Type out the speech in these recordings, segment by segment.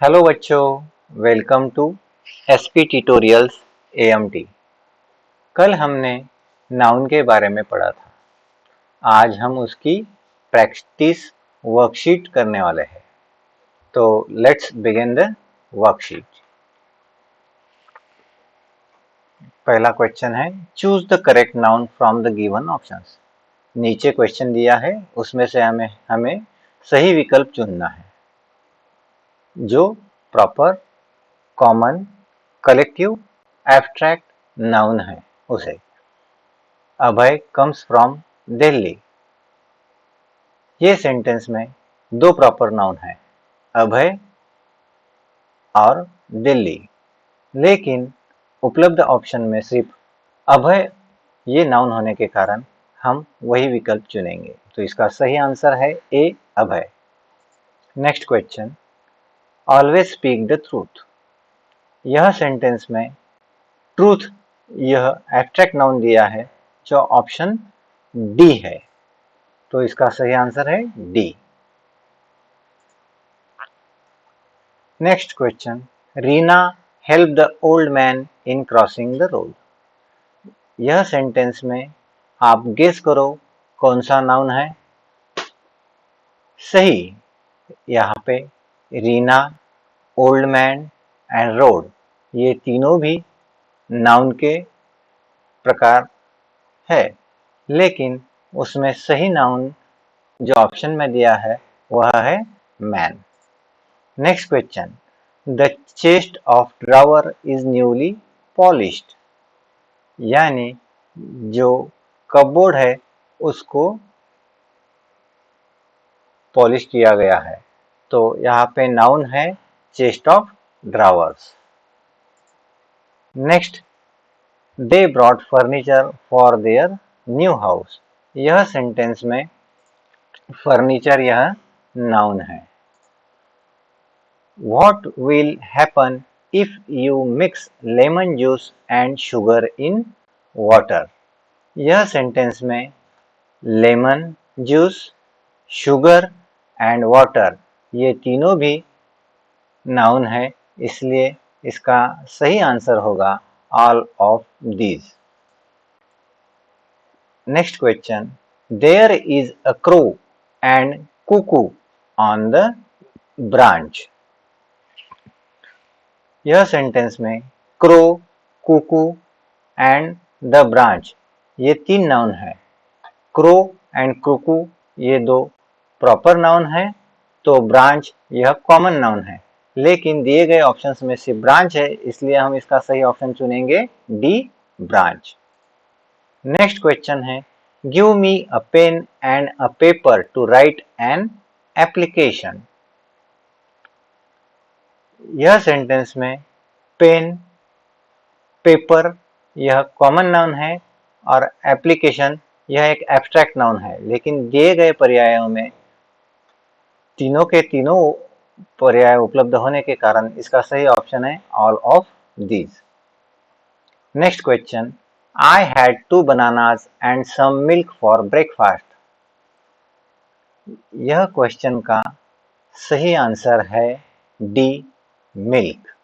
Hello बच्चों, welcome to SP tutorials AMT. कल हमने नाउन के बारे में पढ़ा था। आज हम उसकी प्रैक्टिस वर्कशीट करने वाले हैं। तो लेट्स बिगिन द वर्कशीट। पहला क्वेश्चन है, choose the correct noun from the given options. नीचे क्वेश्चन दिया है, उसमें से हमें सही विकल्प चुनना है जो proper, common, collective, abstract noun है उसे। अभय कम्स फ्रॉम दिल्ली। ये सेंटेंस में दो प्रॉपर नाउन है, अभय और दिल्ली, लेकिन उपलब्ध ऑप्शन में सिर्फ अभय ये नाउन होने के कारण हम वही विकल्प चुनेंगे। तो इसका सही आंसर है A, Abhay. Next question, always speak the truth. यह सेंटेंस में ट्रूथ यह एब्स्ट्रैक्ट नाउन दिया है जो ऑप्शन डी है। तो इसका सही आंसर है D. Next question, Reena help the old man in crossing the road. यह सेंटेंस में आप गेस करो कौन सा नाउन है। सही, यहाँ पे Reena, old man and road ये तीनों भी नाउन के प्रकार है, लेकिन उसमें सही नाउन जो ऑप्शन में दिया है वह है man. Next question, the chest of drawer is newly polished. यानी जो कपबोर्ड है उसको पॉलिश किया गया है। तो यहाँ पे नाउन है chest of drawers. Next, they brought furniture for their new house. यह सेंटेंस में फर्नीचर यह नाउन है। What will happen if you mix lemon juice and sugar in water? यह सेंटेंस में lemon juice, sugar and water ये तीनों भी noun है, इसलिए इसका सही आंसर होगा all of these. Next question, there is a crow and cuckoo on the branch. यह सेंटेंस में crow, cuckoo and the branch ये तीन नाउन है। क्रो एंड कुकू ये दो प्रॉपर नाउन है, तो ब्रांच यह कॉमन नाउन है, लेकिन दिए गए ऑप्शंस में सिर्फ ब्रांच है, इसलिए हम इसका सही ऑप्शन चुनेंगे डी, ब्रांच। नेक्स्ट क्वेश्चन है, give me a pen and a paper to write an application. यह सेंटेंस में पेन, पेपर यह कॉमन नाउन है और एप्लीकेशन यह एक एब्स्ट्रैक्ट नाउन है, लेकिन दिए गए पर्यायों में तीनों के तीनों पर्याय उपलब्ध होने के कारण इसका सही ऑप्शन है all of these. Next question, I had 2 bananas and some milk for breakfast. यह क्वेश्चन का सही आंसर है D, milk.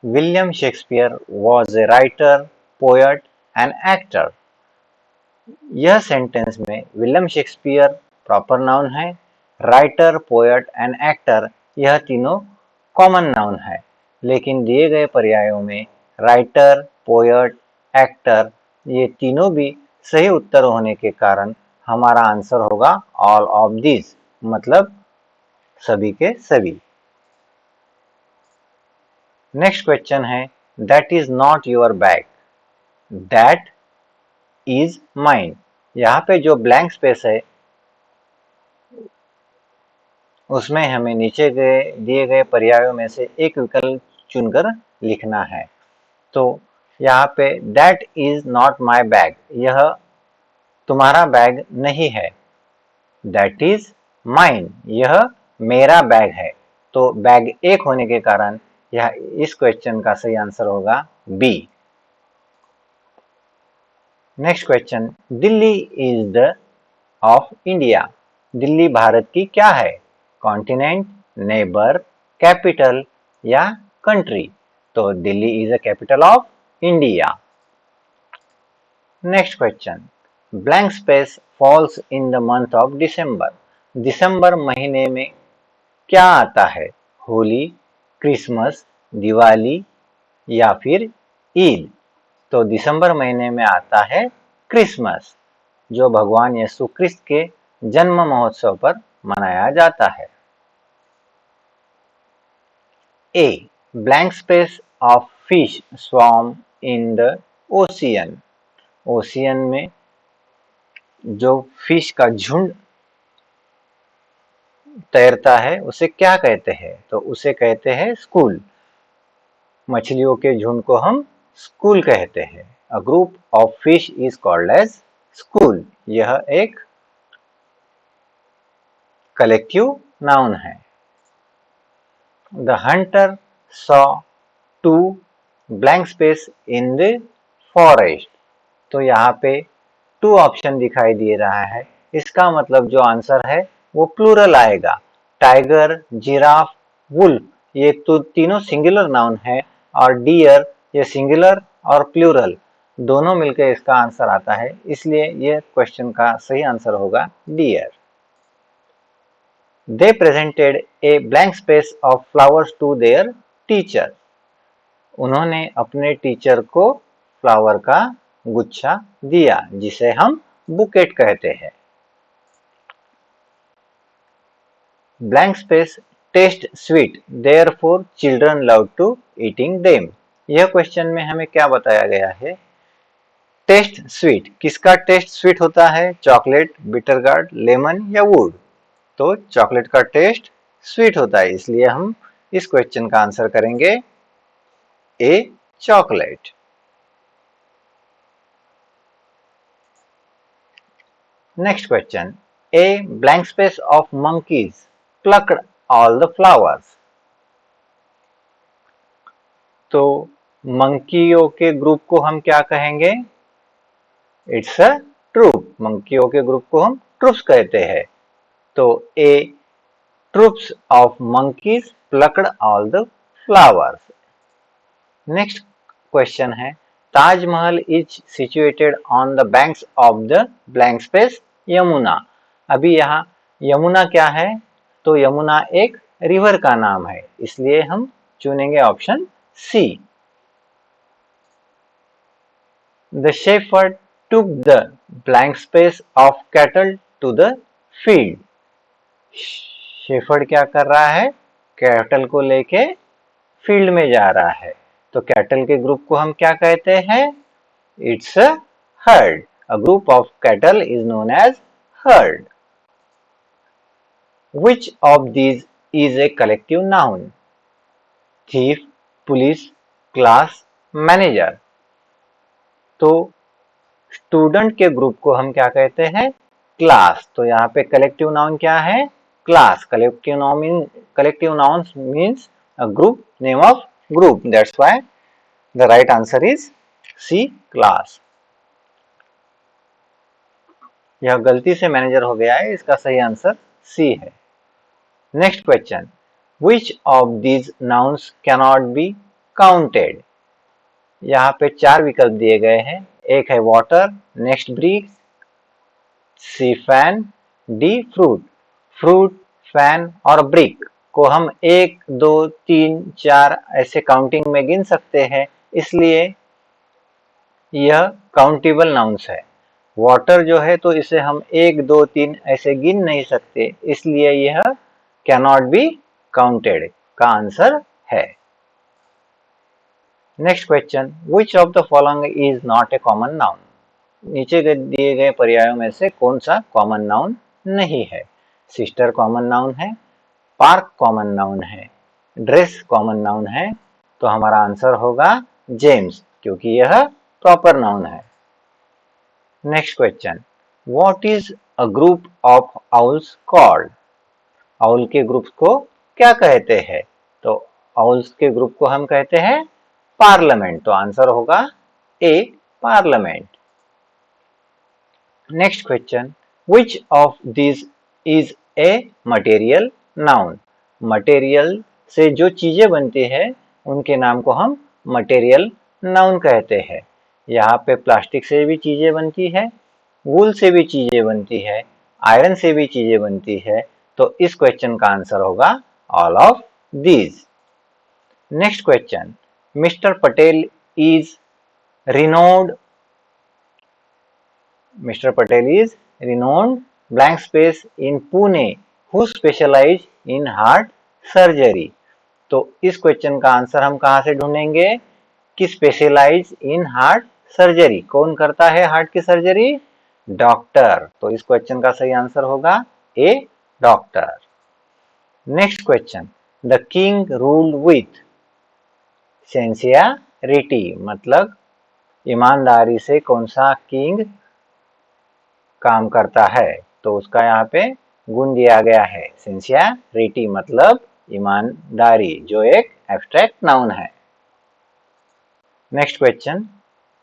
William Shakespeare was a writer, poet and actor. यह सेंटेंस में विलियम शेक्सपियर प्रॉपर नाउन है, writer, poet and actor यह तीनों common noun है, लेकिन दिए गए पर्यायों में राइटर, पोएट, एक्टर ये तीनों भी सही उत्तर होने के कारण हमारा आंसर होगा ऑल ऑफ दीज, मतलब सभी के सभी। नेक्स्ट क्वेश्चन है, that is not your bag, that is mine. यहाँ पे जो ब्लैंक स्पेस है उसमें हमें नीचे दिए गए पर्यायों में से एक विकल्प चुनकर लिखना है। तो यहाँ पे that is not my bag यह तुम्हारा बैग नहीं है, दैट इज माइन यह मेरा बैग है। तो बैग एक होने के कारण यह इस क्वेश्चन का सही आंसर होगा B. Next question, Delhi is the of India. Delhi Bharat की क्या है? कॉन्टिनेंट, नेबर, कैपिटल या कंट्री? तो Delhi is a capital of India. Next question, blank space falls in the month of December. दिसंबर महीने में क्या आता है? होली, क्रिसमस, दिवाली या फिर ईद? तो दिसंबर महीने में आता है क्रिसमस, जो भगवान यीशु क्रिस्त के जन्म महोत्सव पर मनाया जाता है। A, blank space of fish swarm in the ocean. Ocean में जो फिश का झुंड तैरता है उसे क्या कहते हैं? तो उसे कहते हैं स्कूल। मछलियों के झुंड को हम स्कूल कहते हैं। A group of fish is called as school. यह एक कलेक्टिव नाउन है। The hunter saw two blank space in the forest. तो यहाँ पे टू ऑप्शन दिखाई दे रहा है, इसका मतलब जो आंसर है वो प्लूरल आएगा। टाइगर, जिराफ, वुल्फ ये तो तीनों सिंगुलर नाउन है, और डियर ये सिंगुलर और प्लूरल दोनों मिलकर इसका आंसर आता है, इसलिए ये क्वेश्चन का सही आंसर होगा deer. They presented a blank space of flowers to their teacher. उन्होंने अपने टीचर को फ्लावर का गुच्छा दिया, जिसे हम बुकेट कहते हैं। Blank space taste sweet, therefore children love to eating them. यह क्वेश्चन में हमें क्या बताया गया है? टेस्ट स्वीट, किसका टेस्ट स्वीट होता है? चॉकलेट, बिटर गार्ड, लेमन या वुड? तो चॉकलेट का टेस्ट स्वीट होता है, इसलिए हम इस क्वेश्चन का आंसर करेंगे A, chocolate. Next question, a blank space of monkeys plucked all the flowers। तो मंकियों के ग्रुप को हम क्या कहेंगे? It's a troop. मंकियों के ग्रुप को हम ट्रूप्स कहते हैं। तो a troops of monkeys plucked all the flowers। Next question है, Taj Mahal is situated on the banks of the blank space Yamuna. अभी यहाँ यमुना क्या है? तो यमुना एक रिवर का नाम है, इसलिए हम चुनेंगे option C. The shepherd took the blank space of cattle to the field. Shepherd क्या कर रहा है? कैटल को लेके फील्ड में जा रहा है। तो कैटल के ग्रुप को हम क्या कहते हैं? It's a herd. A group of cattle is known as herd. Which of these is a collective noun? Thief, police, class, manager. तो स्टूडेंट के ग्रुप को हम क्या कहते हैं? क्लास। तो यहाँ पे कलेक्टिव नाउन क्या है? Class. Collective noun means a group, name of group, that's why the right answer is C, class. यह गलती से मैनेजर हो गया है, इसका सही आंसर सी है। Next question, which of these nouns cannot be counted. यहाँ पे चार विकल्प दिए गए हैं। एक है water, next brick, C fan, D fruit. Fruit, fan और ब्रिक को हम 1, 2, 3, 4 ऐसे काउंटिंग में गिन सकते हैं, इसलिए यह काउंटेबल नाउन्स है। वाटर जो है तो इसे हम 1, 2, 3 ऐसे गिन नहीं सकते, इसलिए यह कैनॉट बी काउंटेड का आंसर है। Next question, which of the following is not a common noun. नीचे दिए गए पर्यायों में से कौन सा कॉमन नाउन नहीं है? सिस्टर कॉमन नाउन है, पार्क कॉमन नाउन है, ड्रेस कॉमन नाउन है। तो हमारा आंसर होगा जेम्स, क्योंकि यह प्रॉपर नाउन है। Next question, what is a group of owls called. Owl के ग्रुप को क्या कहते हैं? तो आउल्स के ग्रुप को हम कहते हैं पार्लियामेंट। तो आंसर होगा A, parliament. Next question, which of this is a material noun. Material से जो चीजें बनती है उनके नाम को हम मटेरियल नाउन कहते हैं। यहाँ पे प्लास्टिक से भी चीजें बनती है, वूल से भी चीजें बनती है, आयरन से भी चीजें बनती है। तो इस क्वेश्चन का आंसर होगा all of these. Next question, mister Patel is renowned Mr. Patel is renowned blank space in Pune who specialize in heart surgery। तो इस क्वेश्चन का आंसर हम कहां से ढूंढेंगे कि स्पेशलाइज इन हार्ट सर्जरी, कौन करता है हार्ट की सर्जरी? डॉक्टर। तो इस क्वेश्चन का सही आंसर होगा A, doctor. Next question, the king ruled with sincerity, मतलब ईमानदारी से कौन सा किंग काम करता है? तो उसका यहाँ पे गुण दिया गया है सिंसियरिटी, मतलब ईमानदारी, जो एक एब्स्ट्रैक्ट नाउन है। Next question,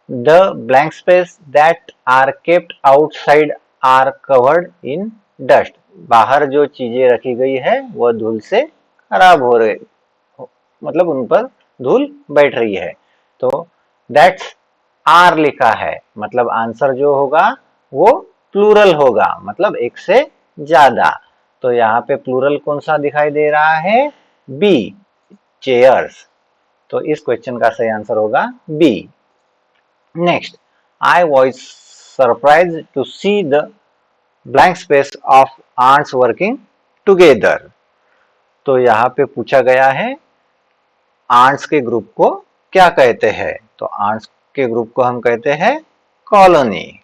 the blank space that are kept outside are covered in dust, बाहर जो चीजें रखी गई है वह धूल से खराब हो रही, मतलब उन पर धूल बैठ रही है। तो दैट्स आर लिखा है, मतलब आंसर जो होगा वो प्लूरल होगा, मतलब एक से ज्यादा। तो यहाँ पे प्लूरल कौन सा दिखाई दे रहा है? B, chairs. तो इस क्वेश्चन का सही आंसर होगा B. Next, I was surprise to see the blank space of ants working together. तो यहाँ पे पूछा गया है आंट्स के ग्रुप को क्या कहते हैं? तो आंट्स के ग्रुप को हम कहते हैं कॉलोनी।